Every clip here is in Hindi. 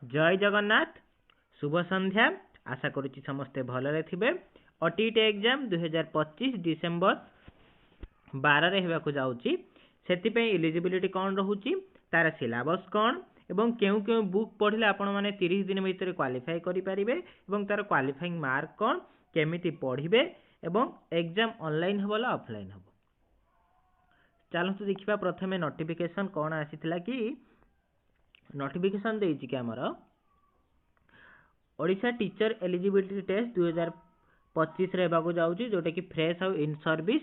जय जगन्नाथ शुभ संध्या आशा करुच्ची समस्ते भलरे थिबे। ओटीईटी एग्जाम 2025 डिसेंबर 12 रे हेबाकु जाउची। सेति इलिजिबिलिटी कौन रहुची, तार सिलेबस कौन एवं केउ केउ बुक पढ़िले आपण माने 30 दिन भितर क्वालिफाई करि परिबे एवं तार क्वालिफाइंग मार्क कौन केमिति पढ़िबे एवं एग्जाम ऑनलाइन हबो ला ऑफलाइन हबो। चलतु देखिबा प्रथमे नोटिफिकेशन कौन आसीथिला कि नोटिफिकेशन देइछि कि हमर ओडिशा टीचर एलिजिबिलिटी टेस्ट 2025 रे हेबाकु जाउची, जोटा कि फ्रेश आउ इन सर्विस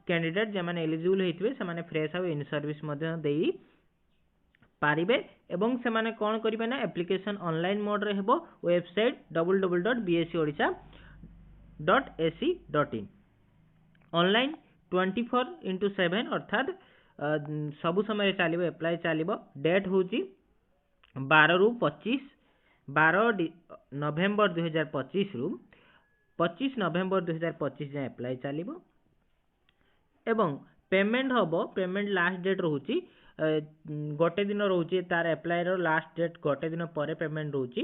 कैंडिडेट जे माने एलिजिबल हेतिबे से माने फ्रेश आउ इन सर्विस मध्ये देई पारिबे एवं से माने कोन करिबे ना एप्लिकेशन ऑनलाइन मोड रे हेबो। वेबसाइट www.bscodsha.ac.in ऑनलाइन 24/7 अर्थात सबु समय चलिबो, अप्लाई चलिबो। डेट होची 12 रु 12 नवेम्बर 2025 रु 25 नवेम्बर 2025 जाए अप्लाई चलिबो एवं पेमेंट हबो। पेमेंट लास्ट डेट रहूची गोटे दिन रहूची, तार अप्लाई रो लास्ट डेट गोटे दिन परे पेमेंट रहूची।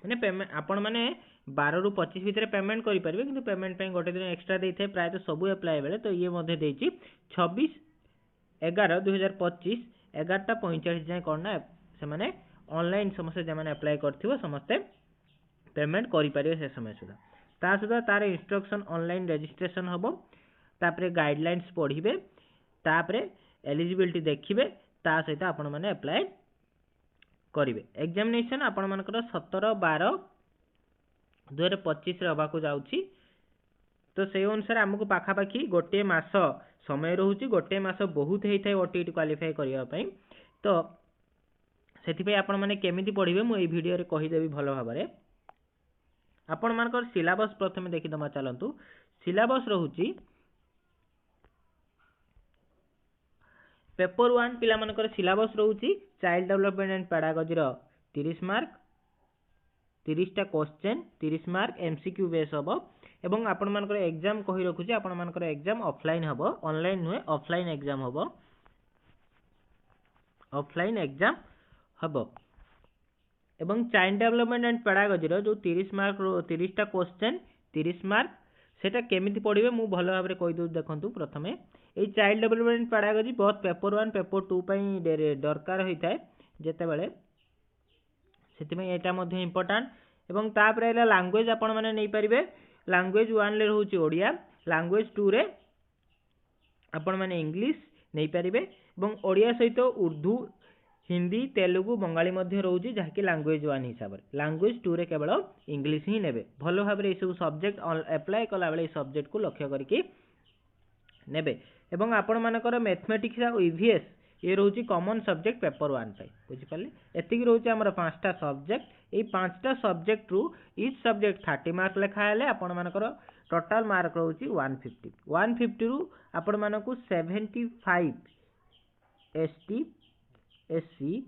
माने पेमेंट आपण माने 12 रु 25 भितर पेमेंट करि परिबे, किंतु पेमेंट पे गोटे दिन एक्स्ट्रा देइथे प्राय तो सब अप्लाई बेले। तो ये मध्ये देइची 26/11/2025 11:45 जाए करना से माने ऑनलाइन समस्त जे माने अप्लाई करथिबो समस्त पेमेंट करि परिबे से समय सुधा। ता सुधा तार इंस्ट्रक्शन ऑनलाइन रजिस्ट्रेशन हबो, तापरे गाइडलाइंस पढ़िबे, तापरे एलिजिबिलिटी देखिबे, ता सहित आपण माने अप्लाई करिवे। एग्जामिनेशन आपण मानकर 17/12/2025 रे हबाकु जाउची। तो से अनुसार हमकु पाखा पाखी गोटे मास समय रहूची। गोटे मास बहुत हेइथाय ओटीईटी क्वालिफाई करिया पई। तो सेति पे आपण माने केमिति पढ़िबे मु ए वीडियो रे कहि देबी भलो भाबरे। आपण मानकर सिलेबस प्रथमे देखि दमा चलंतु। सिलेबस रहूची पेपर 1 पिला मानकर सिलेबस रहूची चाइल्ड डेवलपमेंट एंड पेडागोजी रो 30 मार्क, 30 टा क्वेश्चन 30 मार्क एमसीक्यू बेस हबो। एवं आपण मानकर एग्जाम कहि रखुची, आपण मानकर एग्जाम ऑफलाइन हबो, ऑनलाइन नुहे ऑफलाइन एग्जाम हबो। ऑफलाइन एग्जाम हबो एवं चाइल्ड डेवलपमेंट एंड पेडागोजी रो जो 30 मार्क 30 टा क्वेश्चन 30 मार्क सेटा केमिति पढ़िबे मु भलो भाबरे कहि दउ। देखंतु प्रथमे ए चाइल्ड डेवलपमेंट पेडागोजी बहुत पेपर 1 पेपर 2 पई दरकार होइथाय जेते बेले, सेति में एटा मध्ये इंपोर्टेंट। एवं तापर एला लैंग्वेज आपण माने नै परिबे। लैंग्वेज 1 ले रहूची ओडिया, लैंग्वेज 2 रे आपण माने इंग्लिश नै परिबे एवं ओडिया सहित उर्दू हिंदी तेलुगु बंगाली मध्ये रहूची, जहा कि लैंग्वेज 1 हिसाब रे। लैंग्वेज 2 रे केवल इंग्लिश ही नेबे। भलो भाबरे ए सब सब्जेक्ट अप्लाई कला बेले सब्जेक्ट को लक्ष्य करके नेबे। एवं आपण मानकर मैथमेटिक्स आ ईवीएस ये रहूची कॉमन सब्जेक्ट पेपर 1 पे। बुझि पाले एतिकी रहूची हमर 5टा सब्जेक्ट। ए 5टा सब्जेक्ट रु ईच सब्जेक्ट 30 मार्क लेखा हेले आपण मानकर टोटल मार्क रहूची 150। 150 रु आपण मानकु 75 एसटी एससी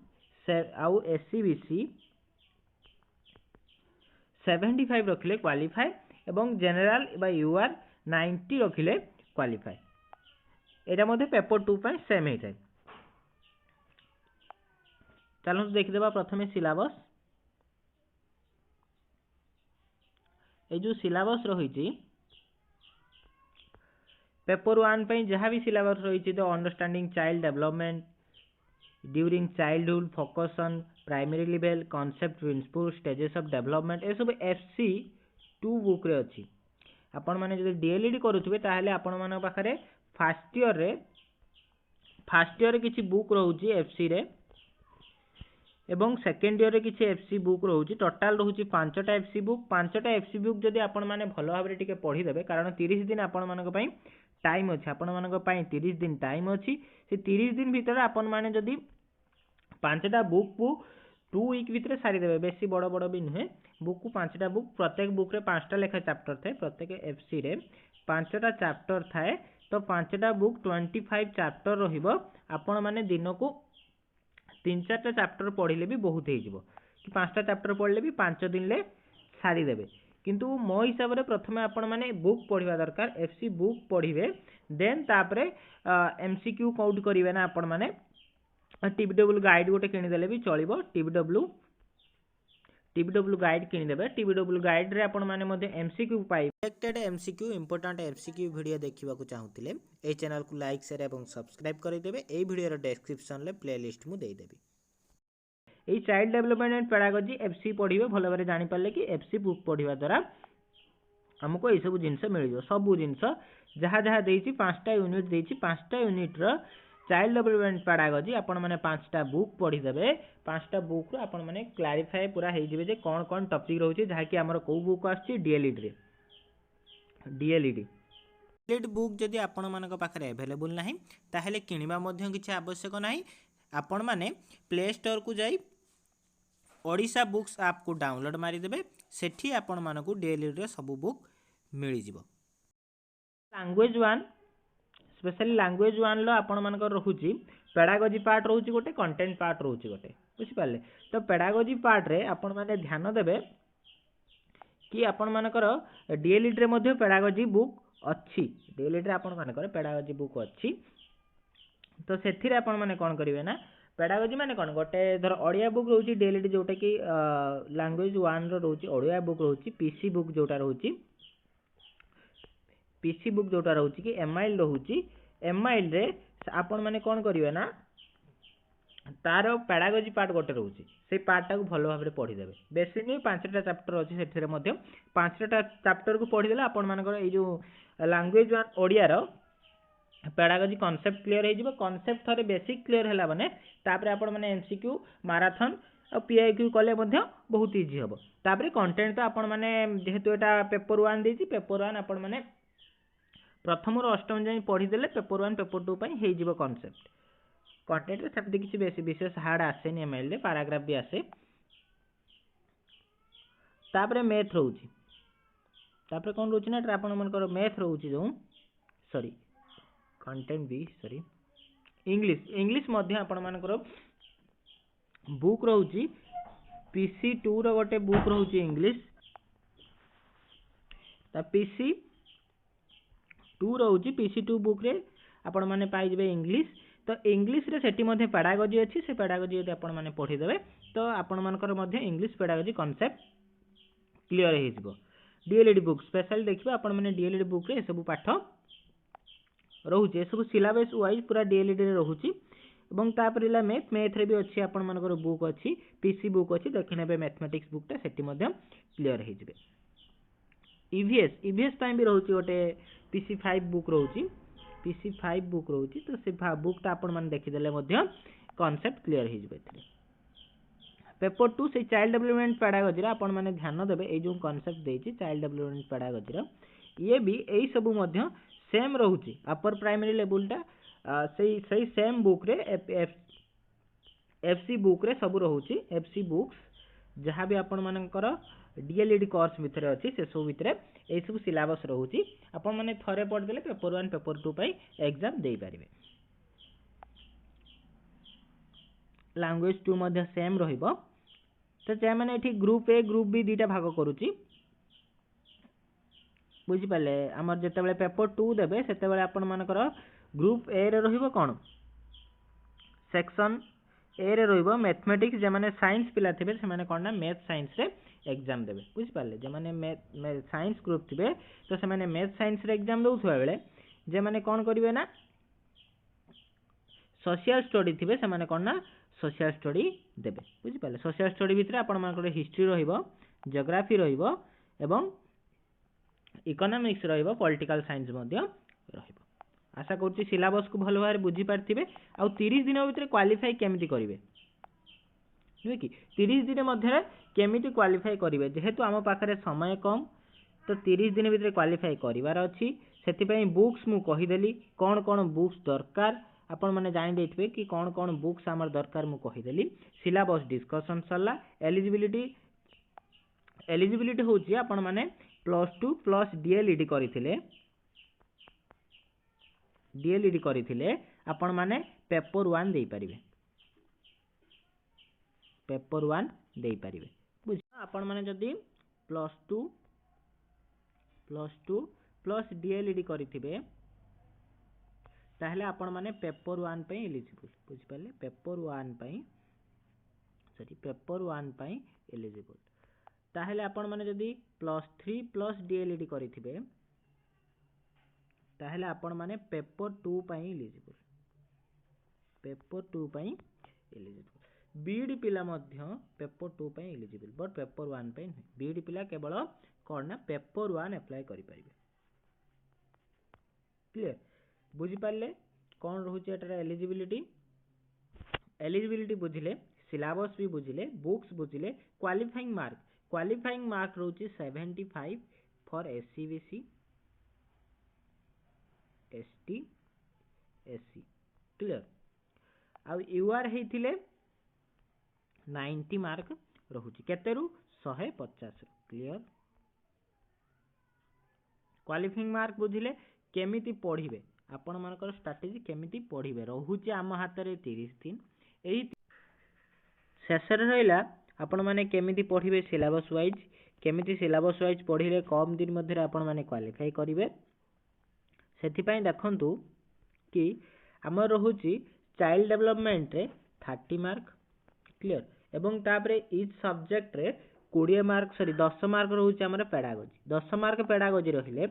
आउ एससी बीसी 75 रखिले क्वालिफाई एवं जनरल बा यूआर 90 रखिले क्वालिफाई। एटा मध्ये पेपर 2 पे सेम हे थाय। चलो देखि देबा प्रथमे सिलेबस। ए जो सिलेबस रहिची पेपर 1 पे जहाँ भी सिलेबस रहिची तो understanding child development during childhood, focus on primary level, concept principle stages of development, ए सब एफसी 2 बुक रे अछि। आपण माने जदि डीएलईडी करूथबे ताहले आपण माने पाखरे फर्स्ट ईयर रे किछि बुक रहउची एफसी रे एवं सेकंड ईयर रे किछि एफसी बुक रहउची। टोटल रहउची 5टा एफसी बुक। 5टा एफसी बुक जदि आपण माने भलो भाबरे टिके पढी देबे, कारण 30 दिन आपण मानक पई टाइम अछि। आपण मानक पई 30 दिन टाइम अछि। से 30 दिन भितर आपण माने जदि 5टा बुक को 2 वीक भितर सारी देबे, बेसी बड़ बड़ भी नुहे। बुक को 5टा बुक, प्रत्येक बुक रे 5टा लेखा चैप्टर थाए। प्रत्येक एफसी रे 5टा चैप्टर थाए। तो 5टा बुक 25 चैप्टर रहिबो। आपण माने दिन को 3-4टा चैप्टर पढ़िले भी बहुत हे जिवो, कि 5टा चैप्टर पढ़ले भी 5 दिन ले सारी देबे। किंतु मो हिसाब रे प्रथमे आपण माने बुक पढ़िबा दरकार। एफसी बुक पढ़िबे, देन तापरे एमसीक्यू काउंट करिवे ना आपण माने टीबीडब्ल्यू गाइड गोटे किणीदेले भी चलो। टीबीडब्ल्यू गाइड किणीदेवे। टीबीडब्ल्यू गाइड रे आपण माने मध्ये एमसीक्यू पाइबे। Selected MCQ important MCQ video देखिबा को चाहूतिले ए चैनल को लाइक शेयर एवं सब्सक्राइब करि देबे। ए वीडियो रो डिस्क्रिप्शन ले प्लेलिस्ट मु देई देबी। ए child development and pedagogy FC पढिबे भलो भाबरे जानि पाले कि एफसी बुक पढिबा द्वारा हमको ये सब जिनस मिल सब जिनस जहाँ जहाँ देइछि 5टा यूनिट देइछि 5टा यूनिट रो चाइल्ड डेवलपमेंट पेडागोजी आपण माने 5टा बुक पढी देबे। 5टा बुक रो आपण माने क्लैरिफाई पूरा हेइ जिवे जे कोन कोन टॉपिक रहउछि जहा कि हमर को बुक आछि डीएलईडी रे। डीएलईडी बुक जदि आपण मानक पाखरे अवेलेबल नाही ताहेले किनिबा मध्ये किछि आवश्यक नाही। आपण माने प्ले स्टोर को जाई ओडिशा बुक्स ऐप को डाउनलोड मारी देबे। सेठी आपण मानकू डीएलईडी रे सब बुक मिली जिवो। लैंग्वेज 1 स्पेशली लैंग्वेज 1 लो आपण मानकर रहुची पेडागोजी पार्ट रहुची गोटे कंटेंट पार्ट रहुची गोटे बुझि पाले। तो पेडागोजी पार्ट रे आपण माने ध्यान देबे कि आपण मानकर डीएलईडी रे मध्ये पेडागोजी बुक अछि। डीएलईडी रे आपण मानकर पेडागोजी बुक अछि। तो सेथिरे आपण माने कोन करिवे ना पेडागोजी माने कोन गोटे धर ओडिया बुक रहउची डीएलईडी जोटा कि लैंग्वेज 1 रो रहउची ओडिया बुक रहउची। पीसी बुक जोटा रहउची पीसी बुक जोटा रहउची कि एमआईएल रहउची। एमआईएल रे आपण माने कोन करिवे ना तारो पेडागोजी पार्ट गोटे रहउची से पार्ट टाको भलो भाबरे पढी देबे। बेसी नै 5टा चैप्टर अछि सेथिरे मध्ये 5टा चैप्टर को पढी देला आपण मानकर ए जो लैंग्वेज 1 ओडिया रो पेडागोजी कांसेप्ट क्लियर हे जिवो। कांसेप्ट थरे बेसिक क्लियर हैला माने तापरे आपण माने एमसीक्यू मैराथन और पीआईक्यू कले मध्ये बहुत इजी हबो। तापरे कंटेंट तो आपण माने जेहेतु एटा पेपर 1 देछि पेपर 1 आपण माने प्रथम रो अष्टम जाई पढी देले पेपर 1 पेपर 2 पई हे जिवो कांसेप्ट। कंटेंट रे सेपति किछि बेसी विशेष हार्ड आसे नि एमएल रे पैराग्राफ भी आसे। तापरे मैथ रहउची तापरे कोन रहउची ना आपण मानकर मैथ रहउची जो सॉरी कंटेंट भी सॉरी इंग्लिश मध्ये आपण मानकर बुक रहउची पीसी 2 रो गोटे बुक रहउची इंग्लिश। ता पीसी 2 रहउची पीसी 2 बुक रे आपण माने पाई जेबे इंग्लिश। तो इंग्लिश रे सेठी मध्ये पेडागोजी अछि से पेडागोजी यदि आपण माने पढी देबे तो आपण मानकर मध्ये इंग्लिश पेडागोजी कांसेप्ट क्लियर हे जिवो। डीएलईडी बुक स्पेशल देखिबा आपण माने डीएलईडी बुक रे सब पाठ रहउची ए सब सिलेबस वाइज पूरा डीएलईडी रे रहउची। एवं तापरिला मैथ रे भी अछि आपण मानकर बुक अछि पीसी बुक अछि देखिनेबे मैथमेटिक्स बुक ता सेठी मध्ये क्लियर हे जिवे। ईवीएस टाइम भी रहउची गोटे पीसी 5 बुक रहउची पीसी 5 बुक रहउची। तो से बुक ता आपण माने देखि देले मध्ये कांसेप्ट क्लियर हे जिवे। पेपर 2 से चाइल्ड डेवलपमेंट पेडागोजी रा आपण माने ध्यान देबे ए जो कांसेप्ट देछि चाइल्ड डेवलपमेंट पेडागोजी रा ये भी एई सब मध्ये सेम रहउची। अपर प्राइमरी लेवल टा सही सेम बुक रे एफसी बुक रे सब रहउची। एफसी बुक्स जहाँ भी आपण मानकर डीएलईडी कोर्स भितर अछि से सब भितर ए सब सिलेबस रहउची। आपण माने थरे पढ देले पेपर 1 पेपर 2 पई एग्जाम देई परिबे। लैंग्वेज 2 मध्ये सेम रहिबो। तो जे माने एठी ग्रुप ए ग्रुप बी दीटा भाग करूची बुझी पाले। हमर जते बेले पेपर 2 देबे सेते बेले आपण मानकर ग्रुप ए रे रहिबो कोन सेक्शन ए रे रहिबो मैथमेटिक्स जे माने साइंस पिला थिबे से माने कोन ना मैथ साइंस रे एग्जाम देबे बुझी पाले। जे माने मैथ साइंस ग्रुप थिबे तो से माने मैथ साइंस रे एग्जाम दउथुवा बेले जे माने कोन करिवे ना सोशल स्टडी थिबे से माने कोन ना सोशल स्टडी देबे बुझी पाले। सोशल स्टडी भितर आपण मानकर हिस्ट्री रहिबो जियोग्राफी रहिबो एवं इकोनॉमिक्स रहिबो पॉलिटिकल साइंस मध्ये रहिबो। आशा करछि सिलेबस को भलो भाबरे बुझी पारथिबे। आ 30 दिन भितर क्वालिफाई केमिति करिवे नुहे कि 30 दिन मध्ये केमिति क्वालिफाई करिवे जेहेतु आम पाखरे समय कम तो 30 दिन भितर क्वालिफाई करिवार अछि। सेति पई बुक्स मु कहि देली कोन कोन बुक्स दरकार आपण माने जानि दैथिबे कि कोन कोन बुक्स हमर दरकार मु कहि देली। सिलेबस डिस्कशन सरला। एलिजिबिलिटी होची आपण माने +2 प्लस डीएलईडी करिथिले आपण माने पेपर 1 देई परिबे पेपर 1 देई परिबे बुझ। आपण माने जदी +2 प्लस डीएलईडी करिथिबे ताहले आपण माने पेपर 1 पे एलिजिबल बुझि पाले पेपर 1 पे पेपर 1 पे एलिजिबल ताहले आपण माने जदी +3 प्लस डीएलईडी करिथिबे ताहले आपण माने पेपर 2 पे एलिजिबल पेपर 2 पे एलिजिबल बीडी पिला मध्य पेपर 2 पे एलिजिबल बट पेपर 1 पे नहीं बीडी पिला केवल कोन ना पेपर 1 अप्लाई करि परिबे क्लियर बुझी पाले कौन रोचे एटार एलिजिबिलिटी बुझिले सिलेबस भी बुझिले बुक्स बुझिले क्वालिफाइंग मार्क रोचे 75 for SC BC ST SC clear आ यूआर हेथिले 90 मार्क रहुची केतेरु 150 क्लियर क्वालिफाइंग मार्क बुझिले केमिति पढ़िबे आपण मानकर स्ट्रेटजी केमिति पढ़िबे रहुची आम हाथ रे 30 दिन एही शेष रहिला आपण माने केमिति पढ़िबे सिलेबस वाइज पढ़िले कम दिन मध्य आपण माने क्वालिफाई करिवे सेथि पई देखंतु कि हमर रहुची चाइल्ड डेवलपमेंट रे 30 मार्क क्लियर एवं तापरे इच सब्जेक्ट रे 20 मार्क 10 मार्क रहुची हमर पेडागोजी 10 मार्क पेडागोजी रहिले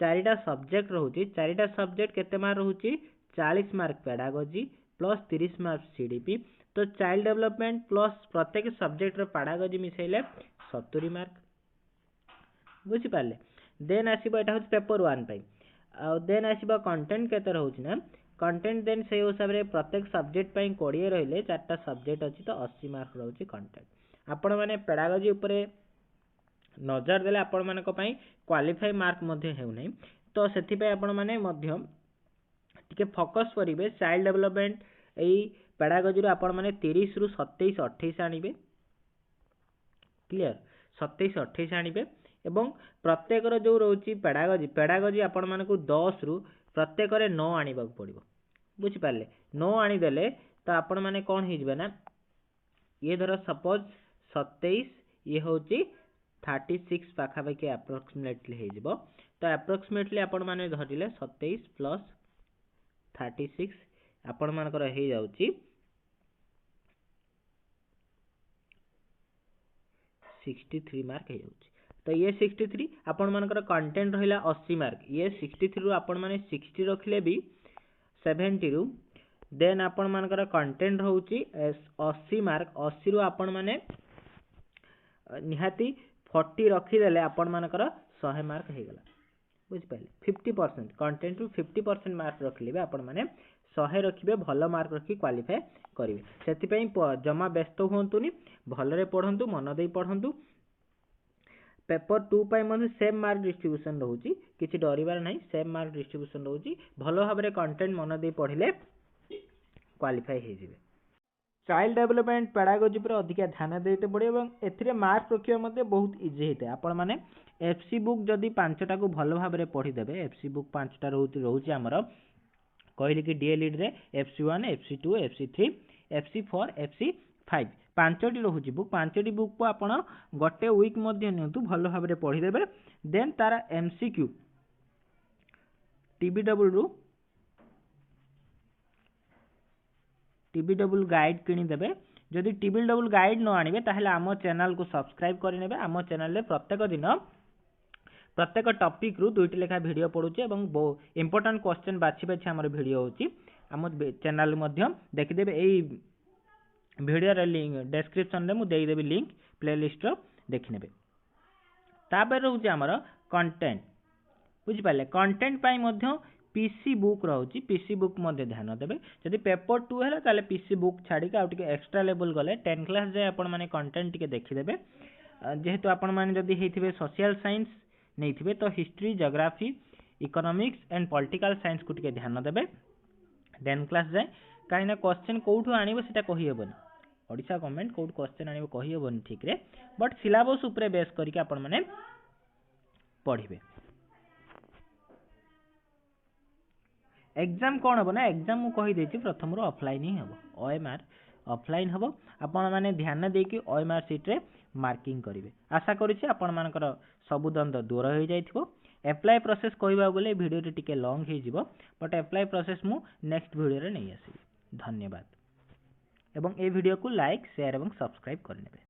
चारिटा सब्जेक्ट रहुची चारिटा सब्जेक्ट केते मार्क रहुची 40 mark pedagogy plus 30 mark CDP तो चाइल्ड डेवलपमेंट प्लस प्रत्येक सब्जेक्ट रो पेडागोजी मिसैले 70 मार्क बुझी पाले देन आसीबो एटा होची पेपर 1 पई आ देन आसीबो कंटेंट केते रहउची ना कंटेंट देन से हिसाब रे प्रत्येक सब्जेक्ट पई 20 रहिले चारटा सब्जेक्ट अछि तो 80 मार्क रहउची कंटेंट आपण माने पेडागोजी ऊपरे नजर देले आपण मानक पई क्वालिफाई मार्क मध्ये हेउ नै तो सेथि पे आपण माने मध्ये टिके फोकस करिवे चाइल्ड डेवलपमेंट एई पेडागोजी रो आपण माने 30 रु 27 28 आनिबे क्लियर 27 28 आनिबे एवं प्रत्येक रो जो रहउची पेडागोजी आपण मानकु 10 रु प्रत्येक रे 9 आनिबाक पड़िबो बुझि पाले 9 आनी देले तो आपण माने कोन हि जबे ना ये धरो सपोज 27 ये होची 36 पाखापाखि अप्रोक्सीमेटली हो जिवो तो अप्रोक्सीमेटली आपण माने धरिले 27 प्लस 36 आपण मानकर हे जाउची 63 मार्क हे जाउची तो ये 63 आपण मानकर कंटेंट रहिला 80 मार्क ये 63 रु आपण माने 60 रखले भी 70 रु देन आपण मानकर कंटेंट रहउची 80 मार्क 80 रु आपण माने निहाती 40 रखी देले आपण मानकर 100 मार्क हे गला बुझ पाले 50% कंटेंट रु 50% मार्क रखलिबे आपण माने 100 रखिबे भलो मार्क रखी क्वालिफाई करिवे सेति पई जमा व्यस्त होंतुनी भलरे पढंतु मन देई पढंतु पेपर 2 पई मन सेम मार्क डिस्ट्रीब्यूशन रहउची किछि डरिबार नाही सेम मार्क डिस्ट्रीब्यूशन रहउची भलो भाबरे कंटेंट मन देई पढिले क्वालिफाई हे जिवे चाइल्ड डेवलपमेंट पेडागोजी पर अधिक ध्यान देते पड़े और एथिरे मार्क रखिबा मध्ये बहुत इजी हेते आपण माने एफसी बुक जदी 5टा को भलो भाबरे पढी देबे एफसी बुक 5टा रहउची हमर कहली कि डीएलईड रे FC1 FC2 FC3 FC4 FC5 पांचटी रहउची book पांचटी book को आपण गोटे वीक मध्ये नियंतु भलो भाबरे पढी देबे देन तारा एमसीक्यू टीबीडब्ल्यू गाइड किनी देबे जदि टीबीडब्ल्यू गाइड न आनिबे ताहले आम चैनल को सब्सक्राइब करि नेबे आम चैनल रे प्रत्येक दिन प्रत्येक टॉपिक रु दुईटी लेखा वीडियो पडुचे एवं इंपोर्टेंट क्वेश्चन बाछि बाछि हमर वीडियो होची आम चैनल मध्ये देखि देबे एई वीडियो रे लिंक डिस्क्रिप्शन रे मु देई देबी लिंक प्लेलिस्ट रो देखि नेबे तापर रहउची हमर कंटेंट बुझि पाले कंटेंट पई मध्ये पीसी बुक रहउची पीसी बुक मध्ये ध्यान देबे जदि पेपर 2 हैला ताले पीसी बुक छाडी का आउटिके एक्स्ट्रा लेवल गले 10 क्लास जे आपण माने कंटेंट टिके देखि देबे जेहेतु आपण माने जदि हेथिबे सोशल साइंस नैथिबे तो history geography economics and political science को टिके ध्यान देबे 10 क्लास जाय काइना क्वेश्चन कोठु आनिबो सेटा कहि हेबन ओडिसा गवर्नमेंट कोड क्वेश्चन आनिबो कहि हेबन ठीक रे बट सिलेबस ऊपर बेस करके आपण माने पढिबे एग्जाम कौन हम ना एग्जाम मु कही देछि प्रथम रो ऑफलाइन ही हम ओएमआर ऑफलाइन हम आपण माने ध्यान दे कि ओएमआर सीट रे मार्किंग करिवे आशा करिछि आपण मानकर सब द्वंद्व दूर हो जाइथिबो एप्लाय प्रोसेस कहवा गले वीडियो टिके लॉन्ग हो बट एप्लाय प्रोसेस मु नेक्स्ट वीडियो रे नहीं आसीबी। धन्यवाद एवं ए वीडियो को लाइक शेयर एवं सब्सक्राइब करने।